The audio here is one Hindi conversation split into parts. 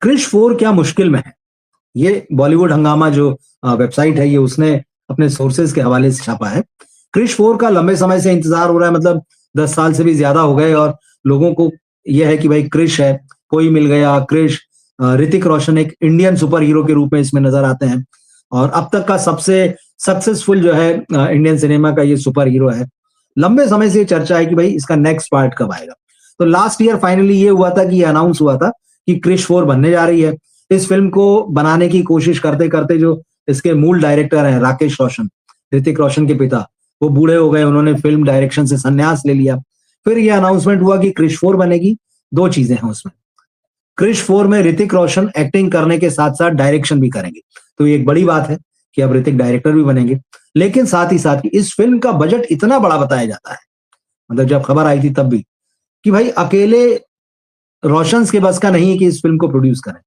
क्रिश 4 क्या मुश्किल में है? ये बॉलीवुड हंगामा जो वेबसाइट है, ये उसने अपने सोर्सेज के हवाले से छापा है। क्रिश 4 का लंबे समय से इंतजार हो रहा है, मतलब 10 साल से भी ज्यादा हो गए, और लोगों को यह है कि भाई क्रिश है, कोई मिल गया क्रिश। ऋतिक रोशन एक इंडियन सुपर हीरो के रूप में इसमें नजर आते हैं, और अब तक का सबसे सक्सेसफुल जो है इंडियन सिनेमा का ये सुपर हीरो है। लंबे समय से चर्चा है कि भाई इसका नेक्स्ट पार्ट कब आएगा। तो लास्ट ईयर फाइनली ये हुआ था कि ये अनाउंस हुआ था कि क्रिश 4 बनने जा रही है। इस फिल्म को बनाने की कोशिश करते करते जो इसके मूल डायरेक्टर हैं राकेश रोशन, ऋतिक रोशन के पिता, वो बूढ़े हो गए, उन्होंने फिल्म डायरेक्शन से संन्यास ले लिया। फिर ये अनाउंसमेंट हुआ कि क्रिश 4 बनेगी। दो चीजें हैं उसमें, क्रिश 4 में ऋतिक रोशन एक्टिंग करने के साथ साथ डायरेक्शन भी करेंगे, तो ये एक बड़ी बात है कि अब ऋतिक डायरेक्टर भी बनेंगे। लेकिन साथ ही साथ इस फिल्म का बजट इतना बड़ा बताया जाता है, मतलब जब खबर आई थी तब भी, कि भाई अकेले रोशन के बस का नहीं है कि इस फिल्म को प्रोड्यूस करें।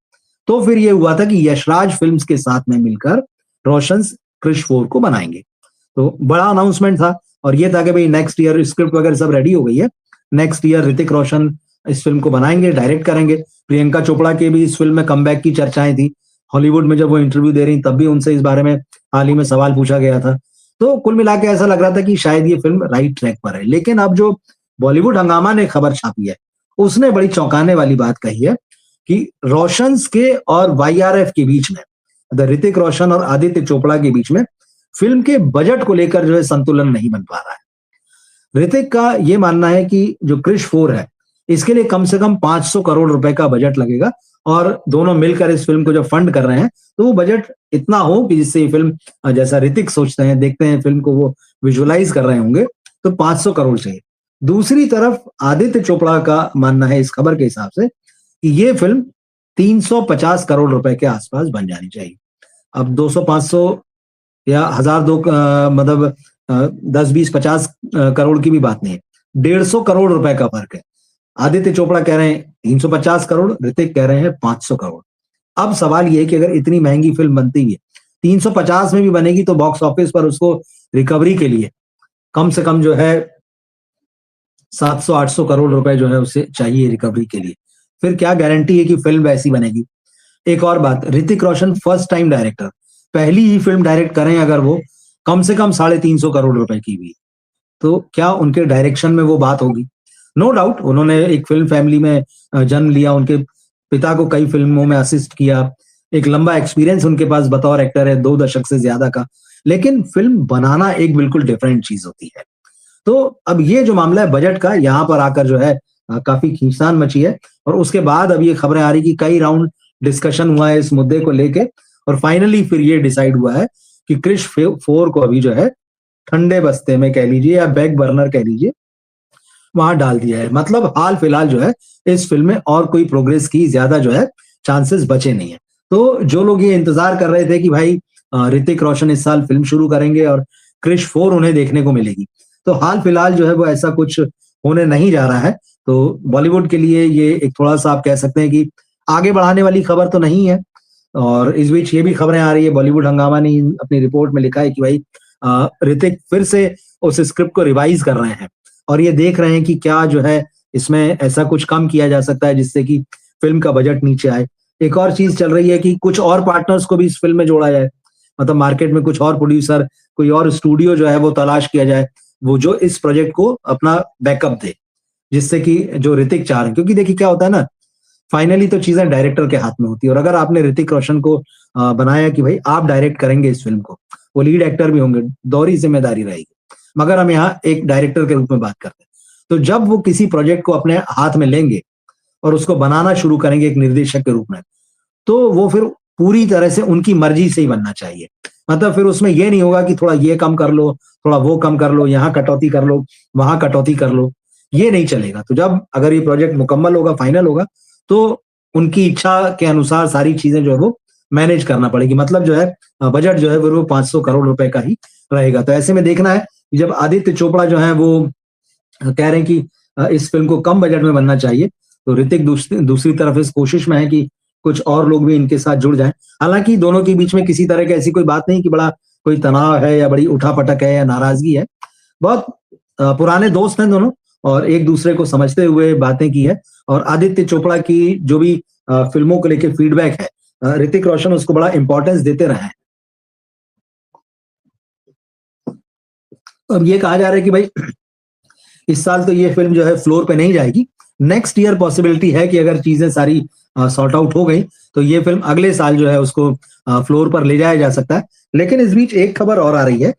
तो फिर ये हुआ था कि यशराज फिल्म्स के साथ में मिलकर रोशन क्रिश 4 को बनाएंगे। तो बड़ा अनाउंसमेंट था, और ये था कि भाई नेक्स्ट ईयर स्क्रिप्ट वगैरह सब रेडी हो गई है, नेक्स्ट ईयर ऋतिक रोशन इस फिल्म को बनाएंगे, डायरेक्ट करेंगे। प्रियंका चोपड़ा के भी इस फिल्म में कमबैक की चर्चाएं थी। हॉलीवुड में जब वो इंटरव्यू दे रही तब भी उनसे इस बारे में हाल ही में सवाल पूछा गया था। तो कुल मिला के ऐसा लग रहा था कि शायद ये फिल्म राइट ट्रैक पर है। लेकिन अब जो बॉलीवुड हंगामा ने खबर छापी है, उसने बड़ी चौंकाने वाली बात कही है कि रोशंस के और वाईआरएफ के बीच में, ऋतिक रोशन और आदित्य चोपड़ा के बीच में फिल्म के बजट को लेकर जो है संतुलन नहीं बन पा रहा है। ऋतिक का ये मानना है कि जो क्रिश 4 है, इसके लिए कम से कम 500 करोड़ रुपए का बजट लगेगा, और दोनों मिलकर इस फिल्म को जब फंड कर रहे हैं तो वो बजट इतना हो कि जिससे ये फिल्म, जैसा ऋतिक सोचते हैं, देखते हैं फिल्म को, वो विजुअलाइज कर रहे होंगे, तो 500 करोड़ चाहिए। दूसरी तरफ आदित्य चोपड़ा का मानना है इस खबर के हिसाब से कि ये फिल्म 350 करोड़ रुपए के आसपास बन जानी चाहिए। अब 200-500 या 1000-2 मतलब 10-20-50 करोड़ की भी बात नहीं है, 150 करोड़ रुपए का फर्क है। आदित्य चोपड़ा कह रहे हैं 350 करोड़, ऋतिक कह रहे हैं 500 करोड़। अब सवाल ये है कि अगर इतनी महंगी फिल्म बनती है, 350 में भी बनेगी, तो बॉक्स ऑफिस पर उसको रिकवरी के लिए कम से कम जो है 700-800 करोड़ रुपए जो है उसे चाहिए रिकवरी के लिए। फिर क्या गारंटी है कि फिल्म वैसी बनेगी? एक और बात, Hrithik Roshan first time director, पहली ही फिल्म डायरेक्ट करें अगर वो, कम से कम 350 करोड़ रुपए की भी, तो क्या उनके डायरेक्शन में वो बात होगी? नो डाउट उन्होंने एक फिल्म फैमिली में जन्म लिया, उनके पिता को कई फिल्मों में असिस्ट किया, एक लंबा एक्सपीरियंस उनके पास बतौर एक्टर है, 2 दशक से ज्यादा का। लेकिन फिल्म बनाना एक बिल्कुल डिफरेंट चीज होती है। तो अब ये जो मामला है बजट का, यहाँ पर आकर जो है काफी खींचतान मची है, और उसके बाद अब ये खबरें आ रही कि कई राउंड डिस्कशन हुआ है इस मुद्दे को लेके, और फाइनली फिर ये डिसाइड हुआ है कि क्रिश 4 को अभी जो है ठंडे बस्ते में कह लीजिए या बैक बर्नर कह लीजिए, वहां डाल दिया है। मतलब हाल फिलहाल जो है इस फिल्म में और कोई प्रोग्रेस की ज्यादा जो है चांसेस बचे नहीं है। तो जो लोग ये इंतजार कर रहे थे कि भाई ऋतिक रोशन इस साल फिल्म शुरू करेंगे और क्रिश 4 उन्हें देखने को मिलेगी, तो हाल फिलहाल जो है वो ऐसा कुछ होने नहीं जा रहा है। तो बॉलीवुड के लिए ये एक थोड़ा सा आप कह सकते हैं कि आगे बढ़ाने वाली खबर तो नहीं है। और इस बीच ये भी खबरें आ रही है, बॉलीवुड हंगामा ने अपनी रिपोर्ट में लिखा है कि भाई ऋतिक फिर से उस स्क्रिप्ट को रिवाइज कर रहे हैं, और ये देख रहे हैं कि क्या जो है इसमें ऐसा कुछ कम किया जा सकता है जिससे कि फिल्म का बजट नीचे आए। एक और चीज चल रही है कि कुछ और पार्टनर्स को भी इस फिल्म में जोड़ा जाए, मतलब मार्केट में कुछ और प्रोड्यूसर, कोई और स्टूडियो जो है वो तलाश किया जाए, वो जो इस प्रोजेक्ट को अपना बैकअप दे, जिससे कि जो ऋतिक चाह रहे हैं, क्योंकि देखिए क्या होता है ना, फाइनली तो चीजें डायरेक्टर के हाथ में होती है। और अगर आपने ऋतिक रोशन को बनाया कि भाई आप डायरेक्ट करेंगे इस फिल्म को, वो लीड एक्टर भी होंगे, दोहरी जिम्मेदारी रहेगी, मगर हम यहाँ एक डायरेक्टर के रूप में बात करते हैं। तो जब वो किसी प्रोजेक्ट को अपने हाथ में लेंगे और उसको बनाना शुरू करेंगे एक निर्देशक के रूप में, तो वो फिर पूरी तरह से उनकी मर्जी से ही बनना चाहिए। मतलब फिर उसमें ये नहीं होगा कि थोड़ा ये कम कर लो, थोड़ा वो कम कर लो, यहाँ कटौती कर लो, वहां कटौती कर लो, ये नहीं चलेगा। तो जब अगर ये प्रोजेक्ट मुकम्मल होगा, फाइनल होगा, तो उनकी इच्छा के अनुसार सारी चीजें जो है वो मैनेज करना पड़ेगी। मतलब जो है बजट जो है वो 500 करोड़ रुपए का ही रहेगा। तो ऐसे में देखना है कि जब आदित्य चोपड़ा जो है वो कह रहे हैं कि इस फिल्म को कम बजट में बनना चाहिए, तो ऋतिक दूसरी तरफ इस कोशिश में है कि कुछ और लोग भी इनके साथ जुड़ जाएं। हालांकि दोनों के बीच में किसी तरह की ऐसी कोई बात नहीं कि बड़ा कोई तनाव है या बड़ी उठापटक है या नाराजगी है। बहुत पुराने दोस्त हैं दोनों, और एक दूसरे को समझते हुए बातें की है। और आदित्य चोपड़ा की जो भी फिल्मों को लेके फीडबैक है, ऋतिक रोशन उसको बड़ा इंपॉर्टेंस देते रहे हैं। अब ये कहा जा रहा है कि भाई इस साल तो ये फिल्म जो है फ्लोर पे नहीं जाएगी, नेक्स्ट ईयर पॉसिबिलिटी है कि अगर चीजें सारी सॉर्ट आउट हो गई तो ये फिल्म अगले साल जो है उसको फ्लोर पर ले जाया जा सकता है। लेकिन इस बीच एक खबर और आ रही है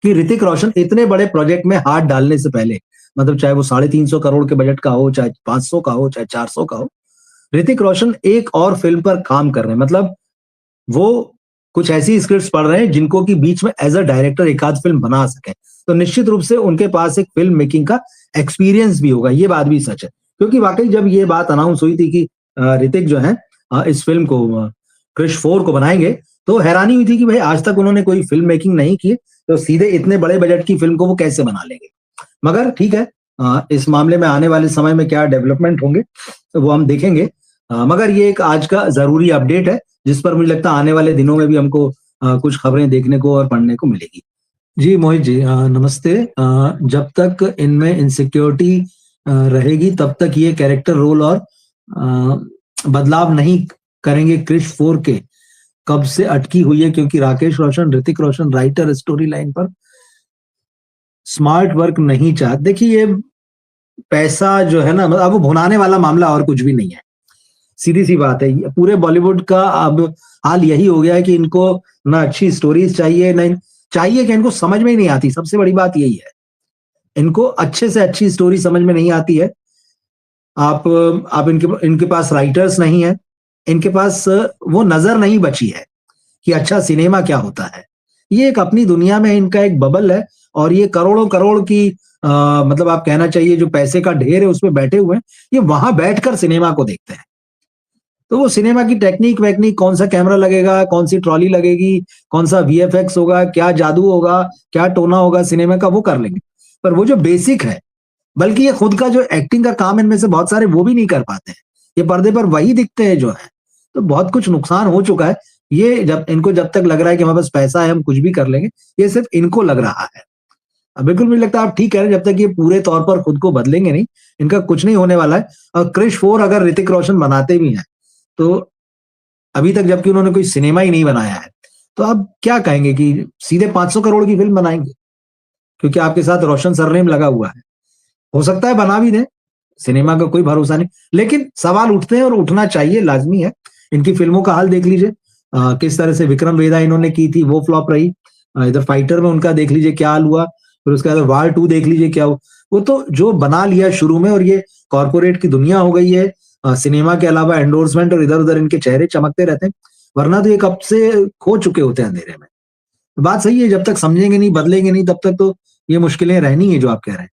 कि ऋतिक रोशन इतने बड़े प्रोजेक्ट में हाथ डालने से पहले, मतलब चाहे वो 350 करोड़ के बजट का हो, चाहे 500 का हो, चाहे 400 का हो, ऋतिक रोशन एक और फिल्म पर काम कर रहे हैं। मतलब वो कुछ ऐसी स्क्रिप्ट्स पढ़ रहे हैं जिनको कि बीच में एज अ डायरेक्टर एक आध फिल्म बना सके, तो निश्चित रूप से उनके पास एक फिल्म मेकिंग का एक्सपीरियंस भी होगा। ये बात भी सच है, क्योंकि वाकई जब ये बात अनाउंस हुई थी कि ऋतिक जो है इस फिल्म को क्रिश 4 को बनाएंगे, तो हैरानी हुई थी कि भाई आज तक उन्होंने कोई फिल्म मेकिंग नहीं की, तो सीधे इतने बड़े बजट की फिल्म को वो कैसे बना लेंगे। मगर ठीक है, इस मामले में आने वाले समय में क्या डेवलपमेंट होंगे तो वो हम देखेंगे। मगर ये एक आज का जरूरी अपडेट है जिस पर मुझे लगता है आने वाले दिनों में भी हमको कुछ खबरें देखने को और पढ़ने को मिलेगी। जी मोहित जी, नमस्ते। जब तक इनमें इनसिक्योरिटी रहेगी तब तक ये कैरेक्टर रोल और बदलाव नहीं करेंगे क्रिश 4 के। कब से अटकी हुई है, क्योंकि Rakesh Roshan, Hrithik Roshan writer story line पर स्मार्ट वर्क नहीं चाहते। देखिए ये पैसा जो है ना, अब वो भुनाने वाला मामला और कुछ भी नहीं है, सीधी सी बात है। पूरे बॉलीवुड का अब हाल यही हो गया है कि इनको ना अच्छी स्टोरीज चाहिए, ना चाहिए कि इनको समझ में ही नहीं आती। सबसे बड़ी बात यही है, इनको अच्छे से अच्छी स्टोरी समझ में नहीं आती है। आप इनके पास राइटर्स नहीं है, इनके पास वो नजर नहीं बची है कि अच्छा सिनेमा क्या होता है। ये एक अपनी दुनिया में इनका एक बबल है, और ये करोड़ों करोड़ की मतलब आप कहना चाहिए जो पैसे का ढेर है उसमें बैठे हुए हैं, ये वहां बैठकर सिनेमा को देखते हैं। तो वो सिनेमा की टेक्निक वेक्निक, कौन सा कैमरा लगेगा, कौन सी ट्रॉली लगेगी, कौन सा वीएफएक्स होगा, क्या जादू होगा, क्या टोना होगा सिनेमा का, वो कर लेंगे। पर वो जो बेसिक है, बल्कि ये खुद का जो एक्टिंग का काम इनमें से बहुत सारे वो भी नहीं कर पाते हैं, ये पर्दे पर वही दिखते हैं जो है। तो बहुत कुछ नुकसान हो चुका है। ये जब तक लग रहा है कि हमारे पास पैसा है हम कुछ भी कर लेंगे, ये सिर्फ इनको लग रहा है। अब बिल्कुल मुझे लगता है आप ठीक कह रहे हैं, जब तक ये पूरे तौर पर खुद को बदलेंगे नहीं, इनका कुछ नहीं होने वाला है। और क्रिश 4 अगर ऋतिक रोशन बनाते भी हैं, तो अभी तक जबकि उन्होंने कोई सिनेमा ही नहीं बनाया है, तो आप क्या कहेंगे कि सीधे 500 करोड़ की फिल्म बनाएंगे, क्योंकि आपके साथ रोशन सरनेम लगा हुआ है। हो सकता है बना भी दें, सिनेमा का कोई भरोसा नहीं, लेकिन सवाल उठते हैं और उठना चाहिए, लाजमी है। इनकी फिल्मों का हाल देख लीजिए, किस तरह से विक्रम वेदा इन्होंने की थी, वो फ्लॉप रही। इधर फाइटर में उनका देख लीजिए क्या हाल हुआ, फिर उसके बाद वार 2 देख लीजिए क्या हुआ। वो तो जो बना लिया शुरू में, और ये कॉर्पोरेट की दुनिया हो गई है। सिनेमा के अलावा एंडोर्समेंट और इधर उधर इनके चेहरे चमकते रहते हैं, वरना तो ये कब से खो चुके होते हैं अंधेरे में। बात सही है, जब तक समझेंगे नहीं, बदलेंगे नहीं, तब तक तो ये मुश्किलें रहनी है जो आप कह रहे हैं।